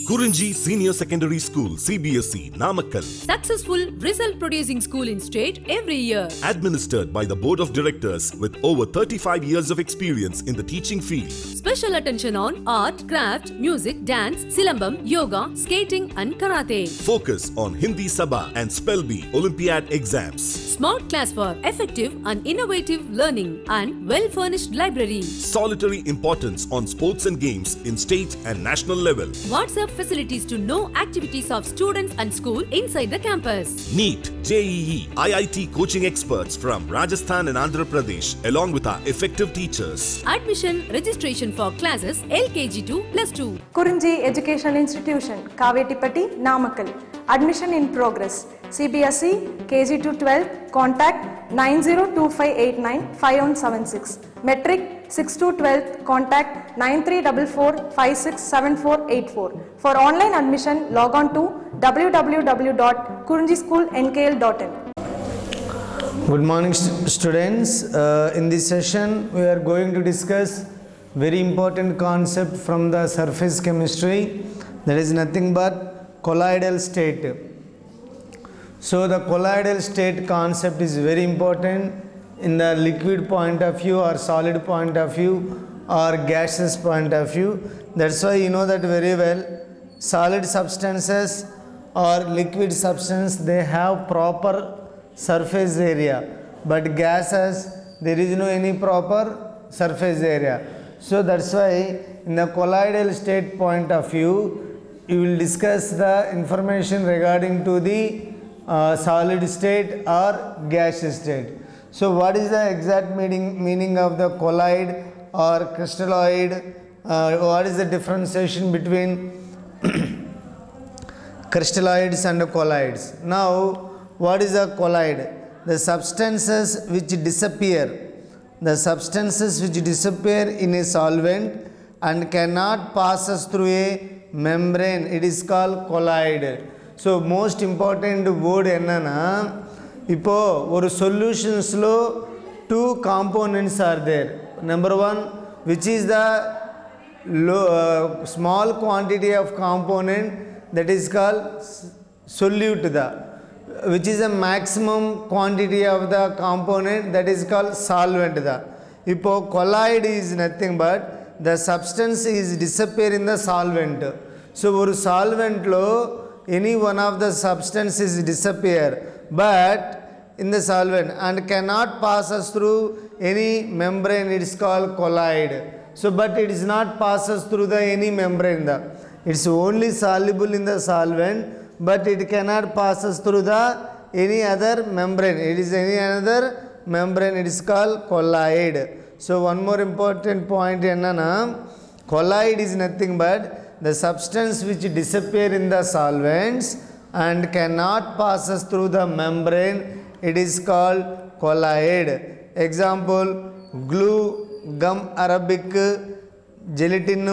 Kurinji Senior Secondary School, CBSE, Namakkal. Successful result producing school in state every year. Administered by the Board of Directors with over 35 years of experience in the teaching field. Special attention on art, craft, music, dance, silambam, yoga, skating and karate. Focus on Hindi Sabha and Spell Bee Olympiad exams. Smart class for effective and innovative learning and well-furnished library. Solitary importance on sports and games in state and national level. WhatsApp facilities to know activities of students and school inside the campus. NEET, JEE, IIT coaching experts from Rajasthan and Andhra Pradesh along with our effective teachers. Admission registration for classes LKG to +2. Kurinji Educational Institution, Kavetipatti, Namakkal. Admission in progress. CBSE, KG to 12, contact 9025895176. Metric 6 to 12, contact 9344567484. For online admission, log on to www.kurinjischoolnkl.in. Good morning students. In this session we are going to discuss very important concept from the surface chemistry, that is nothing but colloidal state. So the colloidal state concept is very important in the liquid point of view or solid point of view or gaseous point of view. That's why you know that very well. Solid substances or liquid substance, they have proper surface area, but gases there is no any proper surface area. So that's why in the colloidal state point of view you will discuss the information regarding to the solid state or gaseous state. So what is the exact meaning of the colloid or crystalloid? What is the differentiation between crystalloids and colloids? Now what is a colloid? The substances which disappear in a solvent and cannot pass us through a membrane, it is called colloid. So most important word என்னன்னா, இப்போ ஒரு சொல்யூஷன்ஸ்లో two components are there. Number one, which is the small quantity of component, that is called solute, which is a maximum quantity of the component, that is called solvent. இப்போ colloid is nothing but the substance is disappear in the solvent. So ஒரு solvent lo any one of the substances disappear but in the solvent and cannot pass us through any membrane, it is called colloid. So but it is not passes through the any membrane, it's only soluble in the solvent but it cannot pass us through the any other membrane, it is any another membrane, it is called colloid. So one more important point enna, colloid is nothing but the substance which disappear in the solvents and cannot pass us through the membrane, it is called colloid. Example, glue, gum arabic, gelatin,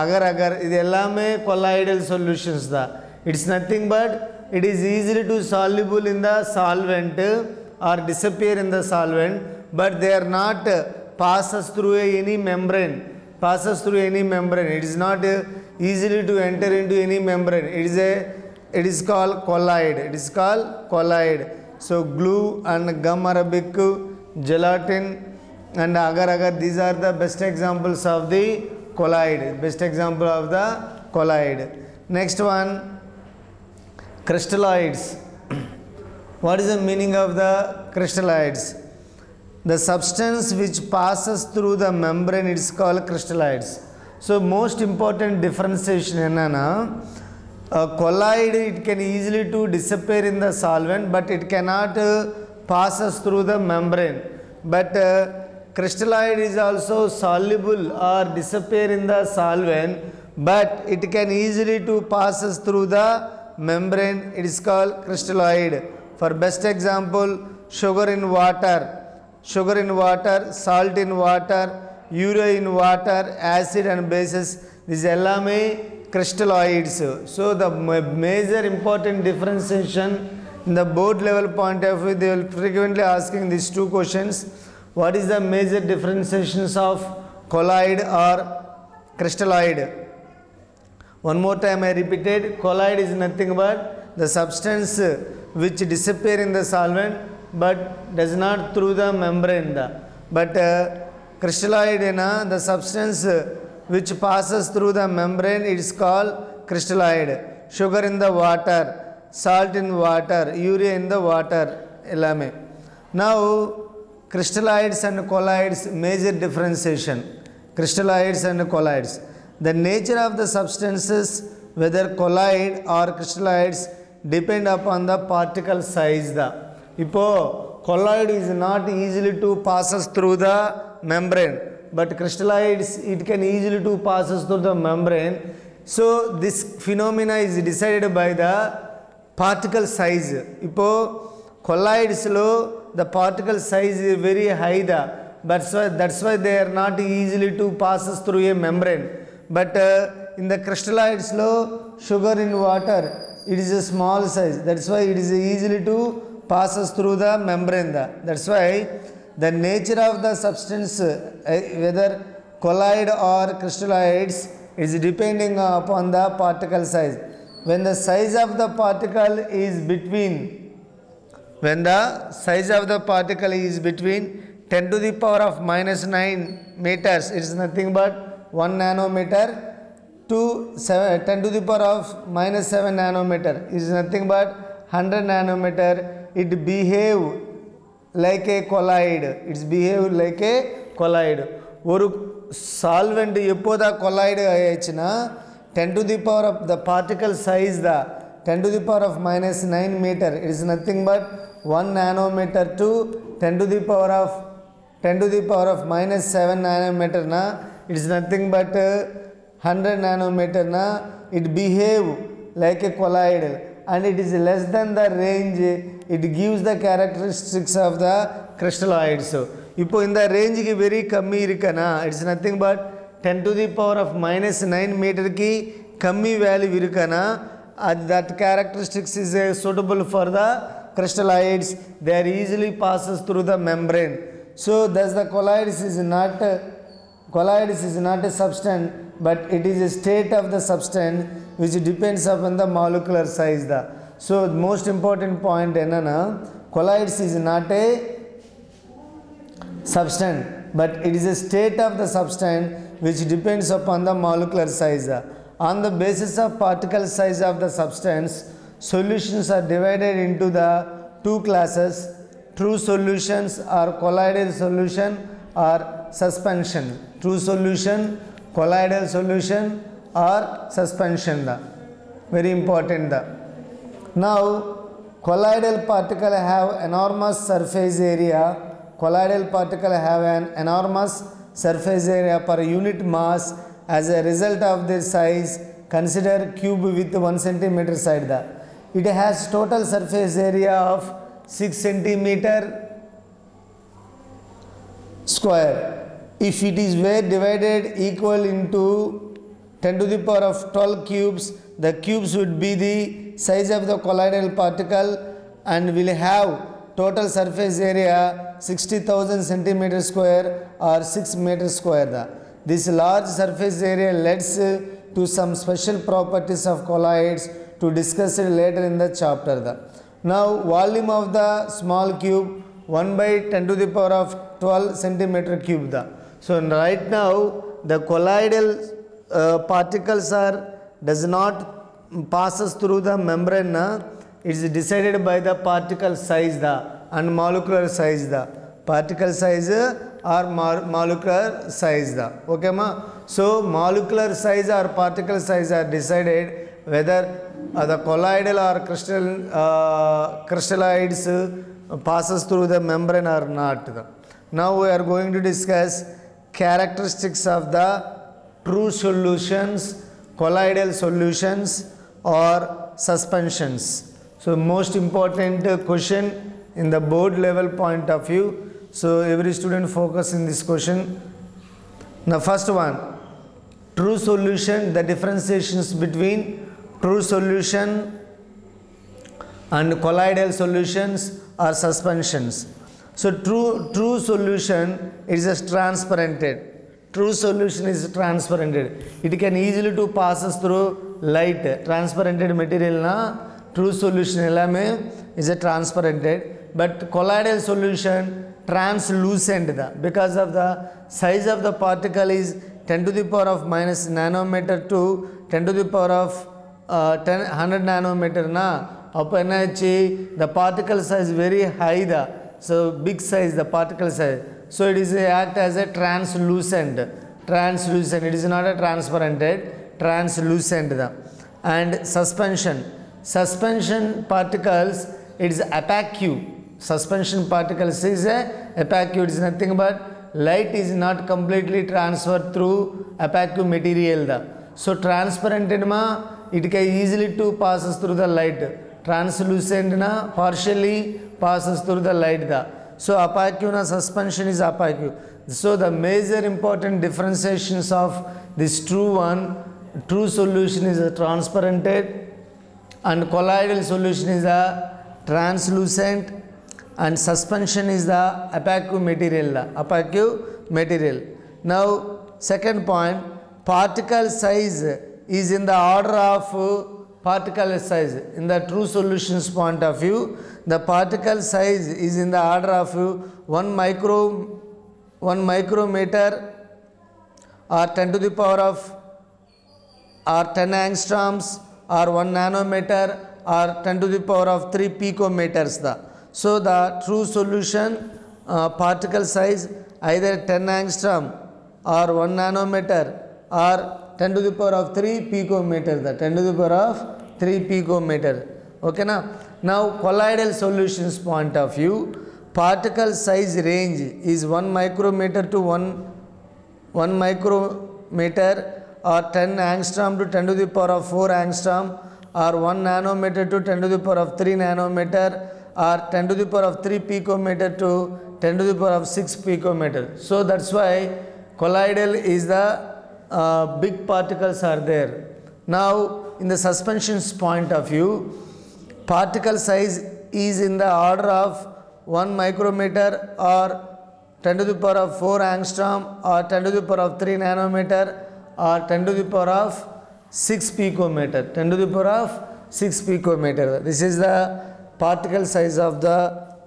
agar agar, இது எல்லாமே colloidal solutions da. It's nothing but it is easily to soluble in the solvent or disappear in the solvent, but they are not passes through any membrane. It is not easily to enter into any membrane. It is called colloid. So glue and gum arabic, gelatin and agar agar, these are the best examples of the colloid. Next one, crystalloids. What is the meaning of the crystalloids? The substance which passes through the membrane, it is called crystalloids. So most important differentiation enna, colloid it can easily to disappear in the solvent but it cannot pass us through the membrane. But crystalloid is also soluble or disappear in the solvent but it can easily to pass us through the membrane, it is called crystalloid. For best example, sugar in water, salt in water, urea in water, acid and bases, these ellame crystalloids. So the major important differentiation in the board level point of view, they will frequently asking these two questions. What is the major differentiations of colloid or crystalloid? One more time I repeated, colloid is nothing but the substance which disappear in the solvent but does not through the membrane. But crystalloid, the substance which passes through the membrane, it is called crystalloid. Sugar in the water, salt in water, urea in the water. Now, crystalloids and colloids, major differentiation. Crystalloids and colloids. The nature of the substances, whether colloid or crystalloids, depend upon the particle size. Now, colloid is not easily to passes through the membrane, but crystalloids, it can easily to passes through the membrane. So, this phenomena is decided by the particle size. Now, colloids low, the particle size is very high. That's why they are not easily to passes through a membrane. But in the crystalloids low, sugar in water, it is a small size. That's why it is easily to passes through the membrane. That's why the nature of the substance, whether colloid or crystalloids, is depending upon the particle size. When the size of the particle is between 10 to the power of minus 9 meters, it is nothing but 1 nanometer, to 10 to the power of minus 7 nanometer, it is nothing but 100 nanometer. It behave like a colloid. It's behave like a colloid. One solvent epoda colloid ayachina 10 to the power of the particle size 10 to the power of minus 9 meter. It is nothing but 1 nanometer to 10 to the power of minus 7 nanometer it is nothing but 100 nanometer it behave like a colloid, and it is less than the range, it gives the characteristics of the crystalloids. So in the range ki very kammi irukana, it is nothing but 10 to the power of minus 9 meter ki kammi value irukana, that characteristics is suitable for the crystalloids. They are easily passes through the membrane. So thus the colloids is not a substance, but it is a state of the substance which depends upon the molecular size. So the most important point colloids is not a substance, but it is a state of the substance which depends upon the molecular size. On the basis of particle size of the substance, solutions are divided into the two classes: true solutions or colloidal solution or suspension. True solution, colloidal solution or suspension. Very important. Now, colloidal particle have enormous surface area. Colloidal particle have an enormous surface area per unit mass. As a result of their size, consider cube with 1 centimeter side. It has total surface area of 6 centimeter square. If it is were divided equal into 10 to the power of 12 cubes, the cubes would be the size of the colloidal particle and will have total surface area 60,000 centimeter square or 6 meters square. This large surface area leads to some special properties of colloids to discuss it later in the chapter. Now, volume of the small cube 1 by 10 to the power of 12 centimeter cube. So right now the colloidal particles does not passes through the membrane. It is decided by the particle size and molecular size. Particle size or molecular size. Okay ma? So molecular size or particle size are decided whether the colloidal or crystalloids passes through the membrane or not. Now we are going to discuss characteristics of the true solutions, colloidal solutions or suspensions. So most important question in the board level point of view. So every student focus in this question. Now first one, true solution, the differentiations between true solution and colloidal solutions or suspensions. So true solution is just transparented. True solution is transparented. It can easily to passes through light transparented material na true solution ellame is a transparented, but colloidal solution translucent da, because of the size of the particle is 10 to the power of minus nanometer to 10 to the power of 100 nanometer na appo the particle size very high da, so big size the particle size, so it is act as a translucent, it is not a transparented, translucent da. And suspension particles, it is opaque. Suspension particles is a opaque, it is nothing but light is not completely transferred through opaque material da. So transparented ma it can easily to passes through the light, translucent na partially passes through the light da. So opaque na suspension is opaque. So the major important differentiations of this true solution is a transparented, and colloidal solution is a translucent, and suspension is the opaque material. Now second point, particle size is in the order of particle size. In the true solutions point of view, the particle size is in the order of 1 micrometer or 10 to the power of or 10 angstroms or 1 nanometer or 10 to the power of 3 picometers da. So the true solution particle size either 10 angstrom or 1 nanometer or 10 to the power of 3 picometer da, 10 to the power of 3 picometer. Okay na? Now colloidal solutions point of view, particle size range is 1 micrometer to 1 micrometer or 10 angstrom to 10 to the power of 4 angstrom or 1 nanometer to 10 to the power of 3 nanometer or 10 to the power of 3 picometer to 10 to the power of 6 picometer. So that's why colloidal is the big particles are there. Now in the suspensions point of view, particle size is in the order of 1 micrometer or 10 to the power of 4 angstrom or 10 to the power of 3 nanometer or 10 to the power of 6 picometer, 10 to the power of 6 picometer. This is the particle size of the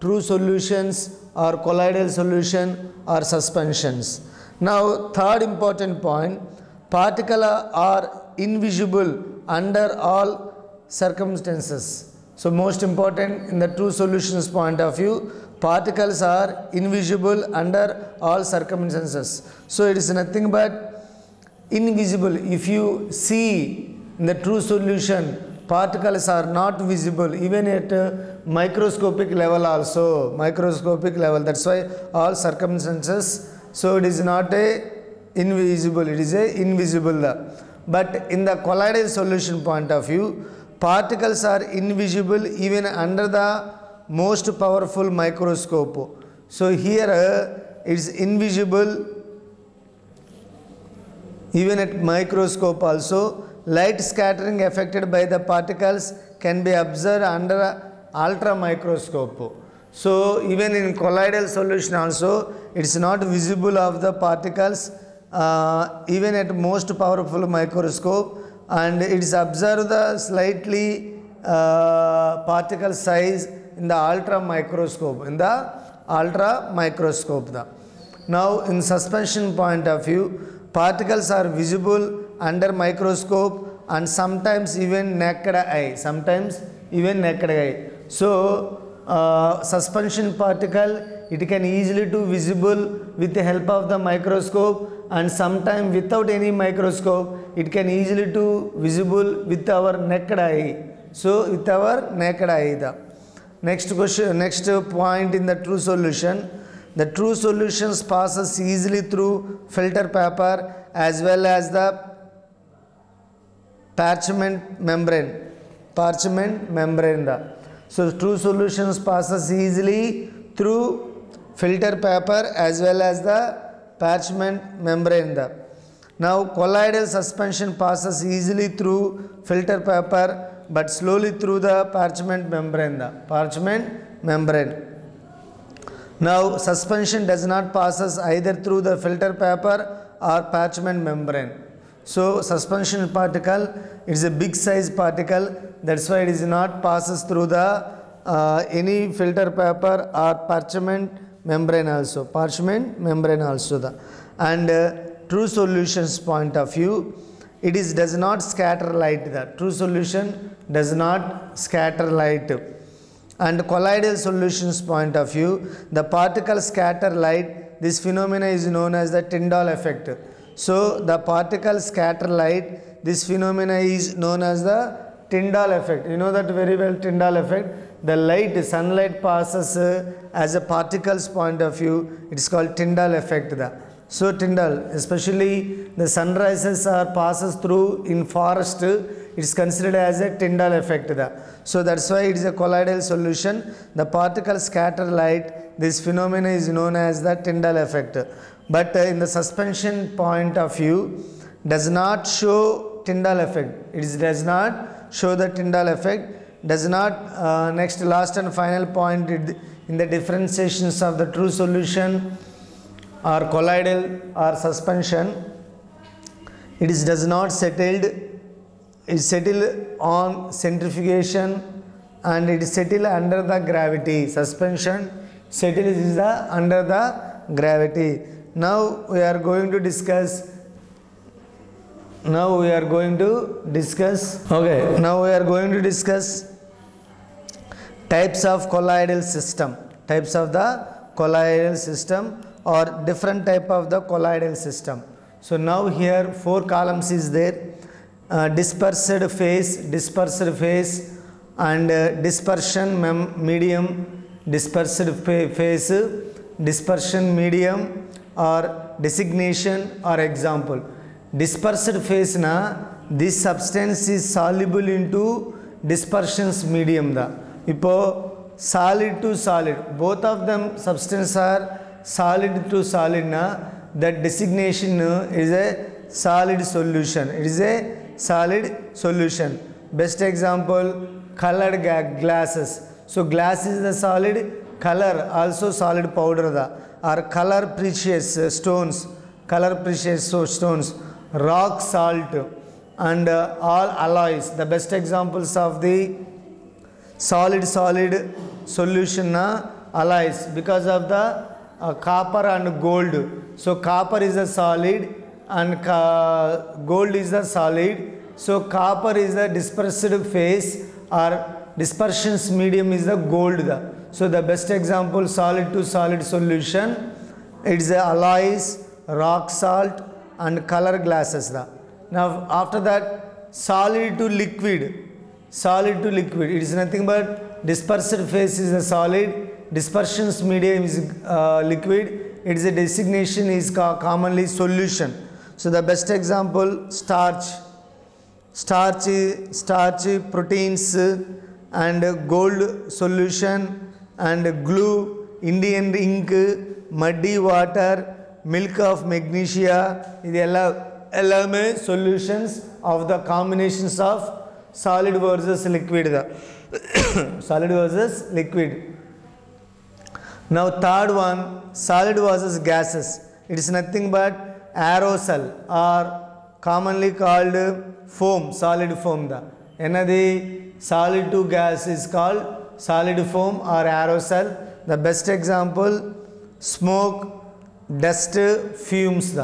true solutions or colloidal solution or suspensions. Now third important point, particles are invisible under all circumstances. So most important in the true solutions point of view, particles are invisible under all circumstances. So it is nothing but invisible. If you see in the true solution, particles are not visible even at microscopic level also, microscopic level. That's why all circumstances, so it is not a invisible, it is a invisible. But in the colloidal solution point of view, particles are invisible even under the most powerful microscope. So here it is invisible even at microscope also. Light scattering affected by the particles can be observed under ultra microscope. So even in colloidal solution also, it is not visible of the particles even at most powerful microscope, and it is observed the slightly particle size in the ultra microscope, Now in suspension point of view, particles are visible under microscope and sometimes even naked eye, So suspension particle, it can easily to visible with the help of the microscope, and sometimes without any microscope it can easily to visible with our naked eye. So with our naked eye. Next point in the true solution, the true solutions passes easily through filter paper as well as the parchment membrane. So true solutions passes easily through filter paper as well as the parchment membrane. Now colloidal suspension passes easily through filter paper but slowly through the parchment membrane. Now suspension does not passes either through the filter paper or parchment membrane. So suspension particle, it is a big size particle, that's why it is not passes through the any filter paper or parchment membrane also, and true solutions point of view, it is does not scatter light. The true solution does not scatter light. And colloidal solutions point of view, the particle scatter light. This phenomena is known as the Tyndall effect. So the particle scatter light, this phenomena is known as the Tyndall effect. You know that very well, Tyndall effect. The light, sunlight passes as a particles point of view, it is called Tyndall effect. So Tyndall, especially the sunrises are passes through in forest, it is considered as a Tyndall effect. So that's why it is a colloidal solution. The particle scatter light, this phenomena is known as the Tyndall effect. But in the suspension point of view, does not show Tyndall effect. It does not show the Tyndall effect. Does not, next last and final point, in the differentiations of the true solution or colloidal or suspension, it is does not settled, it is settled on centrifugation and it is settled under the gravity. Suspension settled is the under the gravity. Now we are going to discuss types of colloidal system, types of the colloidal system or different type of the colloidal system. So now here 4 columns is there, dispersed phase and dispersion medium, dispersed phase, dispersion medium or designation or example. Dispersed phase na, this substance is soluble into dispersions medium. Ipo solid to solid, both of them substance are solid to solid na, that designation is a solid solution. It is a solid solution. Best example, colored glasses. So glass is the solid, color also solid powder or color precious stones, rock salt and all alloys. The best examples of the solid solution alloys because of the copper and gold. So copper is a solid and gold is a solid. So copper is the dispersed phase or dispersions medium is the gold. So the best example solid to solid solution, it is the alloys, rock salt and color glasses. Now after that, solid to liquid, it is nothing but dispersed phase is a solid, dispersions medium is liquid, its designation is commonly solution. So the best example, starch, proteins and gold solution and glue, Indian ink, muddy water, milk of magnesia, this solutions of the combinations of solid versus liquid. Solid versus liquid. Now third one, solid versus gases. It is nothing but aerosol or commonly called foam, solid foam. Another solid to gas is called solid foam or aerosol. The best example, smoke, dust, fumes.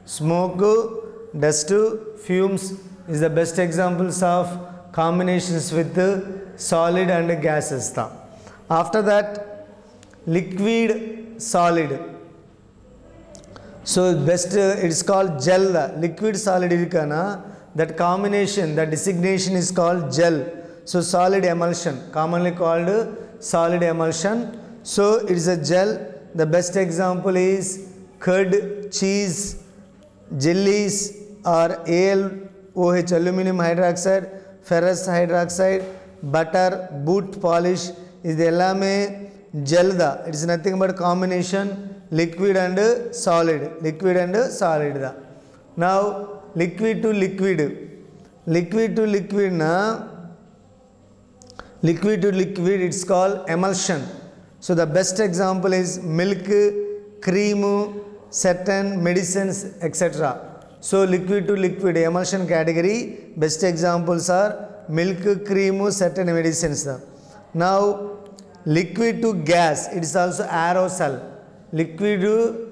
Smoke, dust, fumes is the best examples of combinations with solid and gases. After that, liquid, solid. So best it is called gel. Liquid solid irkana, that combination, the designation is called gel. So solid emulsion, commonly called solid emulsion. So it is a gel. The best example is curd, cheese, jellies or AlOH, aluminum hydroxide, ferrous hydroxide, butter, boot polish is the ellame gel. It is nothing but combination liquid and solid. Now liquid to liquid it's called emulsion. So the best example is milk, cream, certain medicines, etc. So liquid to liquid emulsion category, best examples are milk, cream, certain medicines. Now liquid to gas, it is also aerosol, liquid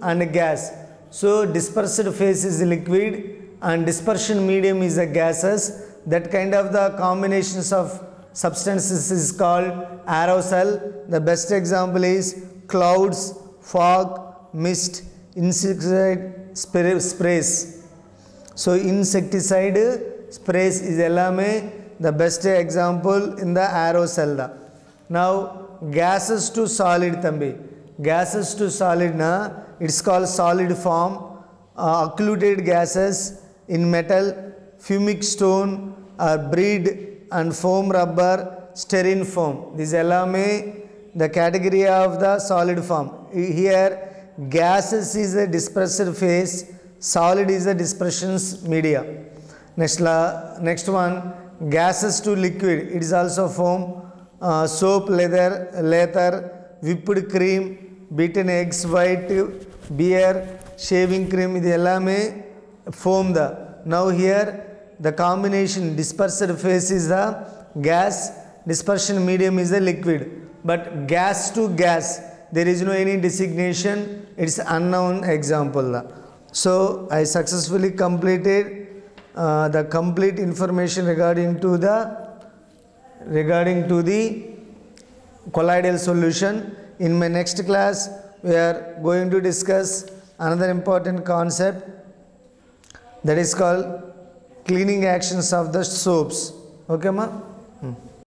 and gas. So dispersed phase is liquid and dispersion medium is the gases. That kind of the combinations of substances is called aerosol. The best example is clouds, fog, mist, insecticide sprays. So insecticide sprays is ellame the best example in the aerosol. Now gases to solid thambi, gases to solid na, it's called solid form, occluded gases in metal, fumic stone or breed and foam rubber, styrene foam. This ellame the category of the solid form. Here gases is a dispersed phase, solid is a dispersion media. Next one, gases to liquid, it is also foam, soap, leather, whipped cream, beaten eggs white, beer, shaving cream, இது எல்லாமே foam da. Now here the combination dispersed phase is the gas, dispersion medium is the liquid. But gas to gas, there is no any designation, it's unknown example da. So I successfully completed the complete information regarding to the colloidal solution. In my next class we are going to discuss another important concept, that is called cleaning actions of the soaps. Okay ma?